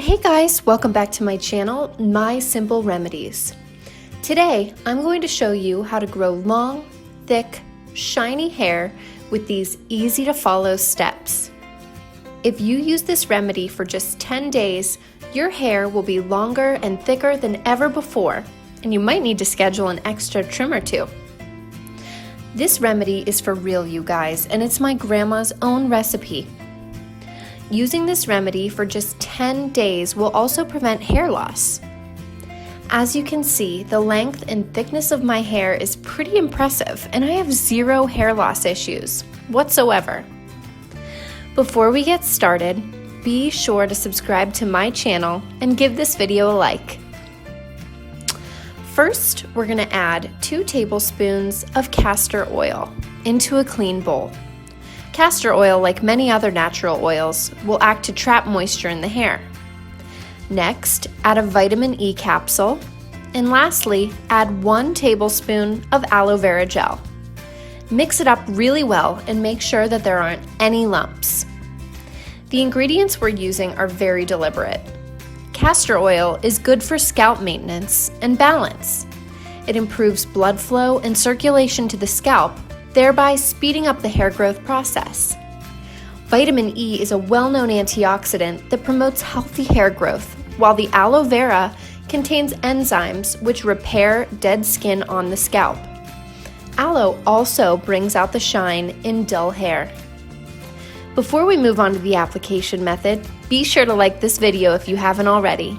Hey guys, welcome back to my channel, My Simple Remedies. Today, I'm going to show you how to grow long, thick, shiny hair with these easy to follow steps. If you use this remedy for just 10 days, your hair will be longer and thicker than ever before, and you might need to schedule an extra trim or two. This remedy is for real, you guys, and it's my grandma's own recipe. Using this remedy for just 10 days will also prevent hair loss. As you can see, the length and thickness of my hair is pretty impressive, and I have zero hair loss issues whatsoever. Before we get started, be sure to subscribe to my channel and give this video a like. First, we're going to add 2 tablespoons of castor oil into a clean bowl. Castor oil, like many other natural oils, will act to trap moisture in the hair. Next, add a vitamin E capsule. And lastly, add 1 tablespoon of aloe vera gel. Mix it up really well and make sure that there aren't any lumps. The ingredients we're using are very deliberate. Castor oil is good for scalp maintenance and balance. It improves blood flow and circulation to the scalp, thereby speeding up the hair growth process. Vitamin E is a well-known antioxidant that promotes healthy hair growth, while the aloe vera contains enzymes which repair dead skin on the scalp. Aloe also brings out the shine in dull hair. Before we move on to the application method, be sure to like this video if you haven't already.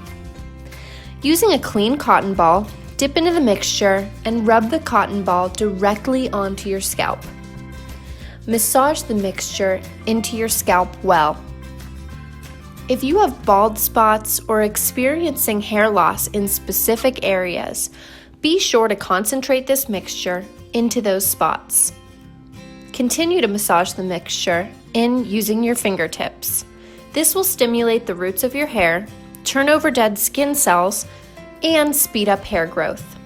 Using a clean cotton ball, dip into the mixture and rub the cotton ball directly onto your scalp. Massage the mixture into your scalp well. If you have bald spots or experiencing hair loss in specific areas, be sure to concentrate this mixture into those spots. Continue to massage the mixture in using your fingertips. This will stimulate the roots of your hair, turn over dead skin cells, and speed up hair growth.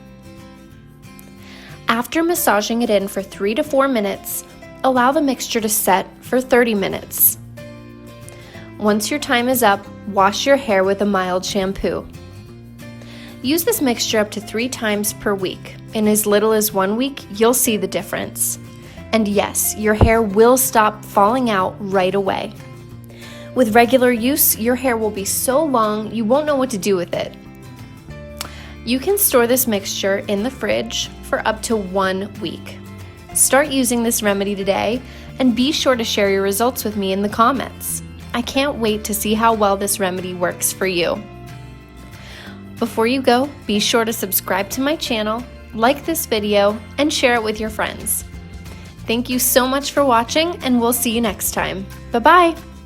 After massaging it in for 3 to 4 minutes, allow the mixture to set for 30 minutes. Once your time is up, wash your hair with a mild shampoo. Use this mixture up to 3 times per week. In as little as 1 week, you'll see the difference. And yes, your hair will stop falling out right away. With regular use, your hair will be so long you won't know what to do with it. You can store this mixture in the fridge for up to 1 week. Start using this remedy today and be sure to share your results with me in the comments. I can't wait to see how well this remedy works for you. Before you go, be sure to subscribe to my channel, like this video, and share it with your friends. Thank you so much for watching, and we'll see you next time. Bye-bye!